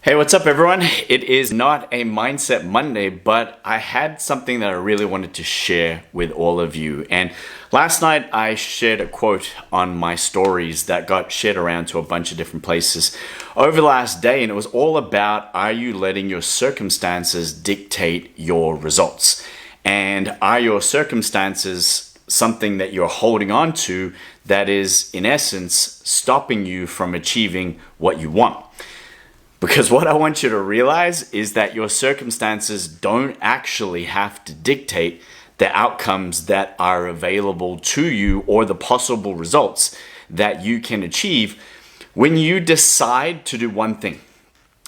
Hey, what's up, everyone? It is not a Mindset Monday, but I had something that I really wanted to share with all of you. And last night I shared a quote on my stories that got shared around to a bunch of different places over the last day. And it was all about, are you letting your circumstances dictate your results? And are your circumstances something that you're holding on to that is, in essence, stopping you from achieving what you want? Because what I want you to realize is that your circumstances don't actually have to dictate the outcomes that are available to you or the possible results that you can achieve when you decide to do one thing.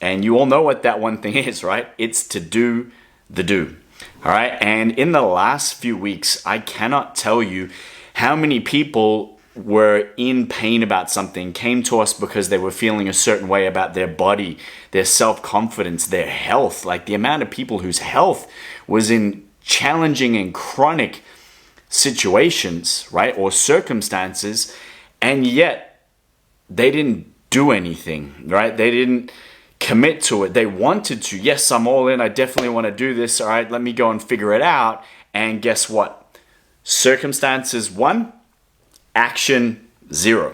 And you all know what that one thing is, right? It's to do the do. All right. And in the last few weeks, I cannot tell you how many people were in pain about something, came to us because they were feeling a certain way about their body, their self-confidence, their health. Like the amount of people whose health was in challenging and chronic situations, right? Or circumstances, and yet they didn't do anything, right? They didn't commit to it. They wanted to. Yes, I'm all in. I definitely want to do this. All right, let me go and figure it out. And guess what? Circumstances 1, action 0.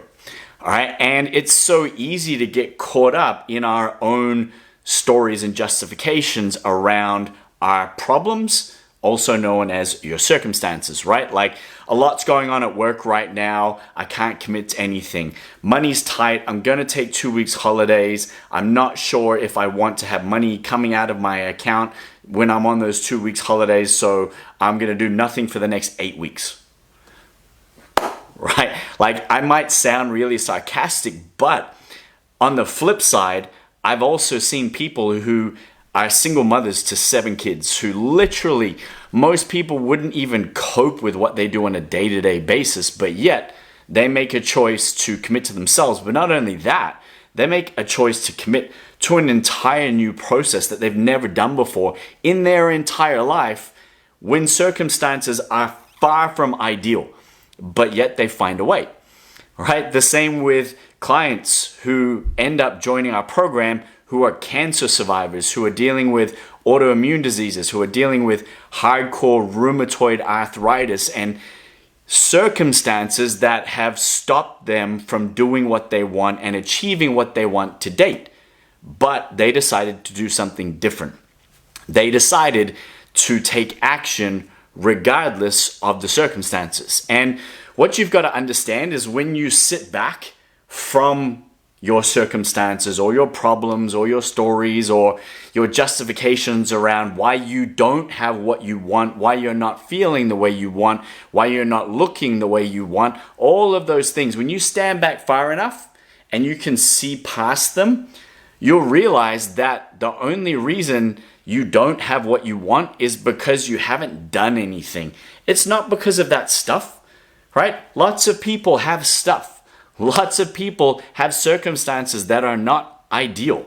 All right. And it's so easy to get caught up in our own stories and justifications around our problems, also known as your circumstances, right? Like a lot's going on at work right now. I can't commit to anything. Money's tight. I'm going to take 2 weeks holidays. I'm not sure if I want to have money coming out of my account when I'm on those 2 weeks holidays. So I'm going to do nothing for the next 8 weeks. Right? Like I might sound really sarcastic, but on the flip side, I've also seen people who are single mothers to 7 kids who literally, most people wouldn't even cope with what they do on a day-to-day basis, but yet they make a choice to commit to themselves. But not only that, they make a choice to commit to an entire new process that they've never done before in their entire life when circumstances are far from ideal. But yet they find a way, right? The same with clients who end up joining our program who are cancer survivors, who are dealing with autoimmune diseases, who are dealing with hardcore rheumatoid arthritis and circumstances that have stopped them from doing what they want and achieving what they want to date. But they decided to do something different. They decided to take action regardless of the circumstances. And what you've got to understand is when you sit back from your circumstances or your problems or your stories or your justifications around why you don't have what you want, why you're not feeling the way you want, why you're not looking the way you want, all of those things, when you stand back far enough and you can see past them, you'll realize that the only reason you don't have what you want is because you haven't done anything. It's not because of that stuff, right? Lots of people have stuff. Lots of people have circumstances that are not ideal,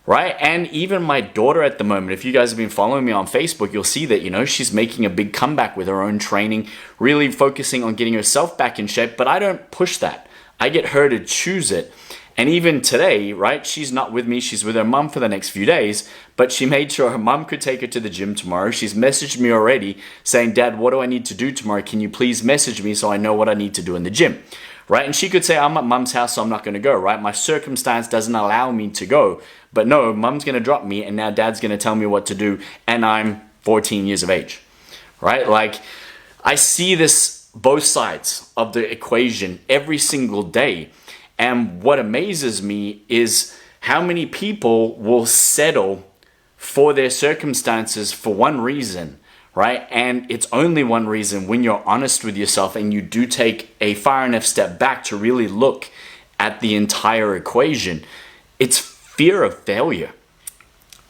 right? And even my daughter at the moment, if you guys have been following me on Facebook, you'll see that, she's making a big comeback with her own training, really focusing on getting herself back in shape, but I don't push that. I get her to choose it. And even today, right, she's not with me. She's with her mom for the next few days, but she made sure her mom could take her to the gym tomorrow. She's messaged me already saying, Dad, what do I need to do tomorrow? Can you please message me so I know what I need to do in the gym, right? And she could say, I'm at mom's house, so I'm not going to go, right? My circumstance doesn't allow me to go. But no, mom's going to drop me and now dad's going to tell me what to do. And I'm 14 years of age, right? Like I see this both sides of the equation every single day. And what amazes me is how many people will settle for their circumstances for one reason, right? And it's only one reason when you're honest with yourself and you do take a far enough step back to really look at the entire equation. It's fear of failure,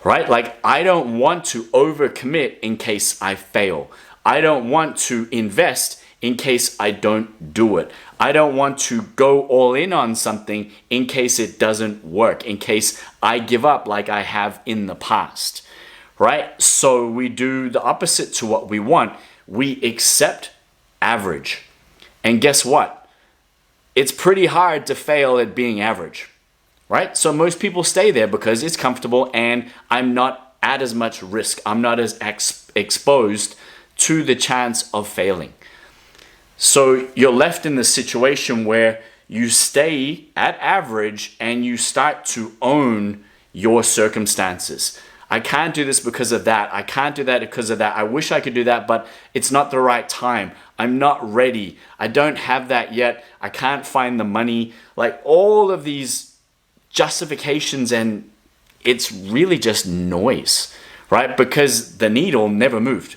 right? Like I don't want to overcommit in case I fail. I don't want to invest in case I don't do it. I don't want to go all in on something in case it doesn't work, in case I give up like I have in the past, right? So we do the opposite to what we want. We accept average. And guess what? It's pretty hard to fail at being average, right? So most people stay there because it's comfortable and I'm not at as much risk. I'm not as exposed to the chance of failing. So you're left in the situation where you stay at average and you start to own your circumstances. I can't do this because of that. I can't do that because of that. I wish I could do that, but it's not the right time. I'm not ready. I don't have that yet. I can't find the money. Like all of these justifications, and it's really just noise, right? Because the needle never moved.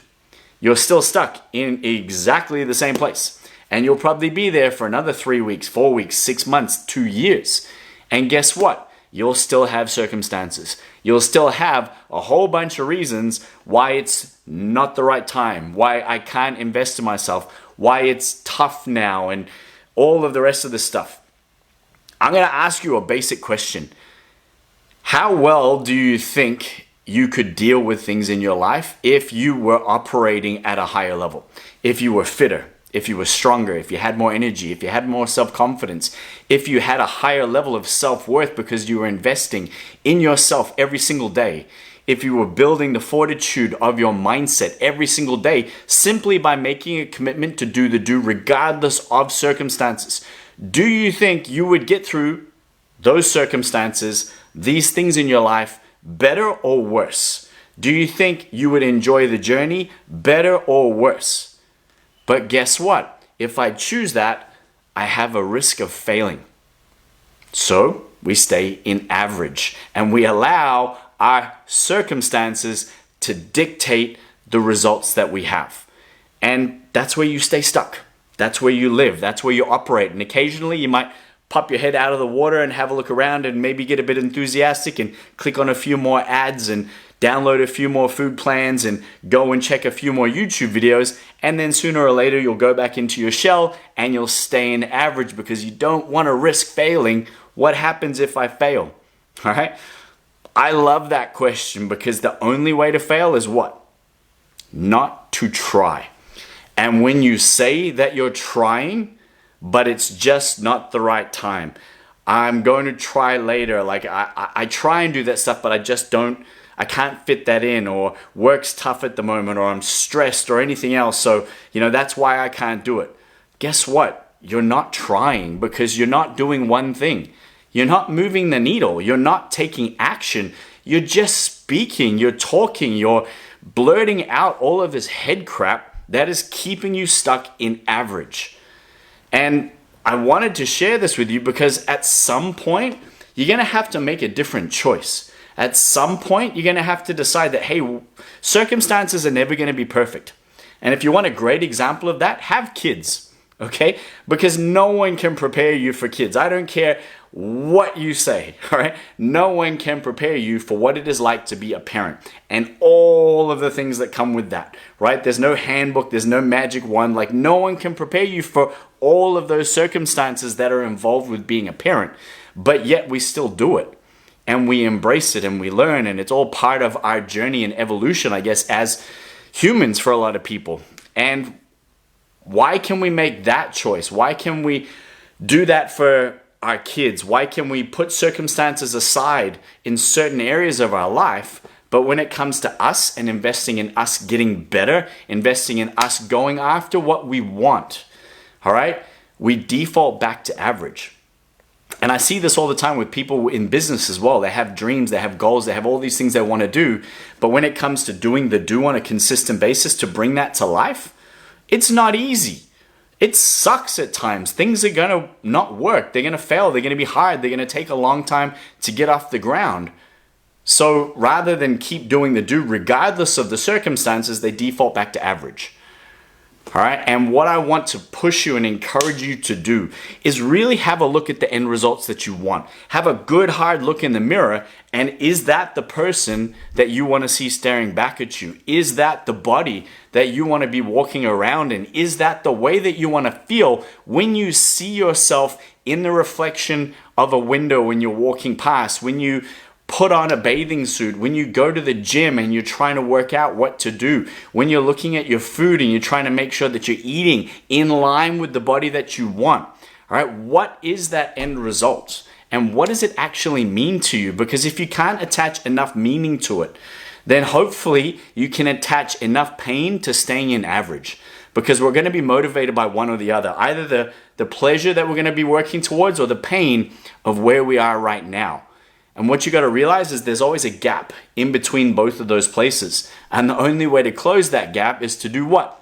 You're still stuck in exactly the same place. And you'll probably be there for another 3 weeks, 4 weeks, 6 months, 2 years. And guess what? You'll still have circumstances. You'll still have a whole bunch of reasons why it's not the right time, why I can't invest in myself, why it's tough now, and all of the rest of the stuff. I'm going to ask you a basic question. How well do you think you could deal with things in your life if you were operating at a higher level? If you were fitter, if you were stronger, if you had more energy, if you had more self-confidence, if you had a higher level of self-worth because you were investing in yourself every single day, if you were building the fortitude of your mindset every single day simply by making a commitment to do the do regardless of circumstances, do you think you would get through those circumstances, these things in your life, better or worse? Do you think you would enjoy the journey better or worse? But guess what? If I choose that, I have a risk of failing. So we stay in average and we allow our circumstances to dictate the results that we have. And that's where you stay stuck. That's where you live. That's where you operate. And occasionally you might pop your head out of the water and have a look around and maybe get a bit enthusiastic and click on a few more ads and download a few more food plans and go and check a few more YouTube videos. And then sooner or later, you'll go back into your shell and you'll stay in average because you don't want to risk failing. What happens if I fail? All right. I love that question because the only way to fail is what? Not to try. And when you say that you're trying, but it's just not the right time, I'm going to try later. Like I try and do that stuff, but I can't fit that in, or work's tough at the moment, or I'm stressed or anything else. So, that's why I can't do it. Guess what? You're not trying because you're not doing one thing. You're not moving the needle. You're not taking action. You're just speaking. You're talking. You're blurting out all of this head crap that is keeping you stuck in average. And I wanted to share this with you because at some point, you're going to have to make a different choice. At some point, you're going to have to decide that, hey, circumstances are never going to be perfect. And if you want a great example of that, have kids, okay? Because no one can prepare you for kids. I don't care what you say, all right? No one can prepare you for what it is like to be a parent and all of the things that come with that, right? There's no handbook, there's no magic wand. Like no one can prepare you for all of those circumstances that are involved with being a parent, but yet we still do it. And we embrace it and we learn, and it's all part of our journey and evolution, I guess, as humans for a lot of people. And why can we make that choice? Why can we do that for our kids? Why can we put circumstances aside in certain areas of our life, but when it comes to us and investing in us getting better, investing in us going after what we want, all right, we default back to average? And I see this all the time with people in business as well. They have dreams, they have goals, they have all these things they want to do. But when it comes to doing the do on a consistent basis to bring that to life, it's not easy. It sucks at times. Things are going to not work. They're going to fail. They're going to be hard. They're going to take a long time to get off the ground. So rather than keep doing the do regardless of the circumstances, they default back to average. All right. And what I want to push you and encourage you to do is really have a look at the end results that you want. Have a good hard look in the mirror. And is that the person that you want to see staring back at you? Is that the body that you want to be walking around in? Is that the way that you want to feel when you see yourself in the reflection of a window when you're walking past, when you put on a bathing suit, when you go to the gym and you're trying to work out what to do, when you're looking at your food and you're trying to make sure that you're eating in line with the body that you want? All right, what is that end result? and what does it actually mean to you? Because if you can't attach enough meaning to it, then hopefully you can attach enough pain to staying in average. Because we're going to be motivated by one or the other, either the pleasure that we're going to be working towards or the pain of where we are right now. And what you got to realize is there's always a gap in between both of those places. And the only way to close that gap is to do what?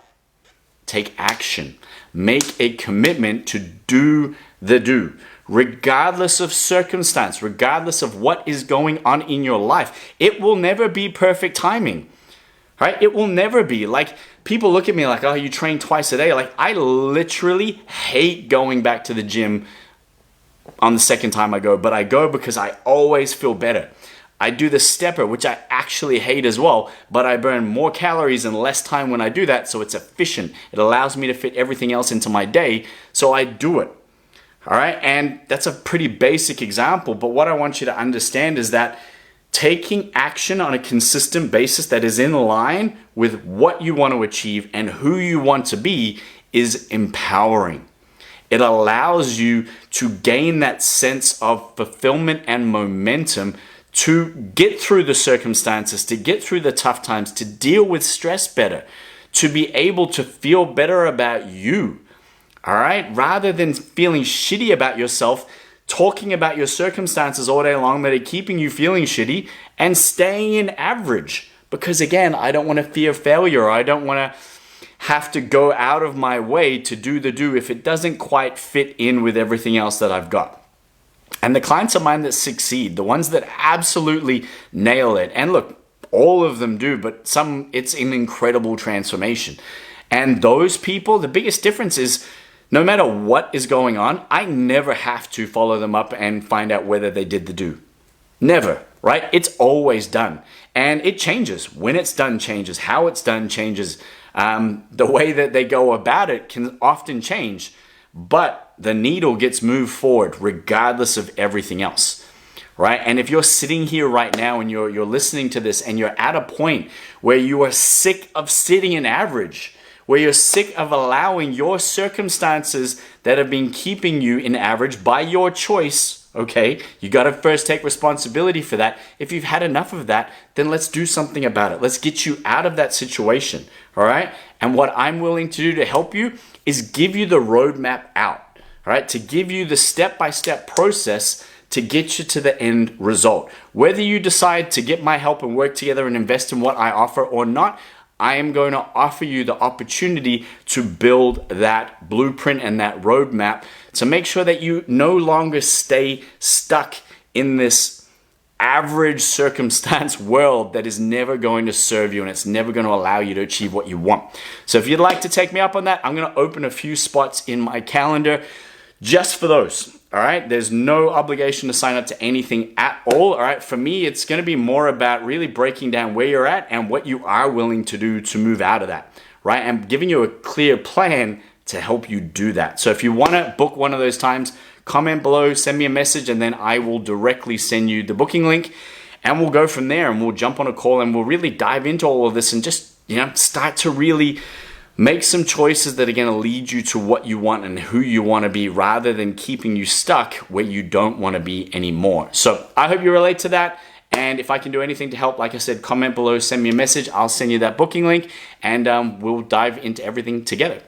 Take action. Make a commitment to do the do. Regardless of circumstance, regardless of what is going on in your life, it will never be perfect timing. Right? It will never be. Like, people look at me like, oh, you train twice a day. Like, I literally hate going back to the gym on the second time I go, but I go because I always feel better. I do the stepper, which I actually hate as well, but I burn more calories in less time when I do that, so it's efficient. It allows me to fit everything else into my day, so I do it. All right, and that's a pretty basic example, but what I want you to understand is that taking action on a consistent basis that is in line with what you want to achieve and who you want to be is empowering. It allows you to gain that sense of fulfillment and momentum to get through the circumstances, to get through the tough times, to deal with stress better, to be able to feel better about you. All right? Rather than feeling shitty about yourself, talking about your circumstances all day long that are keeping you feeling shitty and staying in average. Because again, I don't want to fear failure. I don't want to have to go out of my way to do the do if it doesn't quite fit in with everything else that I've got. And the clients of mine that succeed, the ones that absolutely nail it, and look, all of them do, but some, it's an incredible transformation. And those people, the biggest difference is no matter what is going on, I never have to follow them up and find out whether they did the do. Never, right? It's always done. And it changes. When it's done changes. How it's done changes. The way that they go about it can often change. But the needle gets moved forward regardless of everything else, right? And if you're sitting here right now and you're listening to this and you're at a point where you are sick of sitting in average, where you're sick of allowing your circumstances that have been keeping you in average by your choice, okay? You got to first take responsibility for that. If you've had enough of that, then let's do something about it. Let's get you out of that situation, all right? And what I'm willing to do to help you is give you the roadmap out, all right? To give you the step-by-step process to get you to the end result. Whether you decide to get my help and work together and invest in what I offer or not, I am going to offer you the opportunity to build that blueprint and that roadmap to make sure that you no longer stay stuck in this average circumstance world that is never going to serve you and it's never going to allow you to achieve what you want. So if you'd like to take me up on that, I'm going to open a few spots in my calendar just for those. All right, there's no obligation to sign up to anything at all. All right, for me, it's going to be more about really breaking down where you're at and what you are willing to do to move out of that, right? And giving you a clear plan to help you do that. So if you want to book one of those times, comment below, send me a message, and then I will directly send you the booking link, and we'll go from there. And we'll jump on a call and we'll really dive into all of this and just start to really make some choices that are going to lead you to what you want and who you want to be rather than keeping you stuck where you don't want to be anymore. So I hope you relate to that. And if I can do anything to help, like I said, comment below, send me a message. I'll send you that booking link and we'll dive into everything together.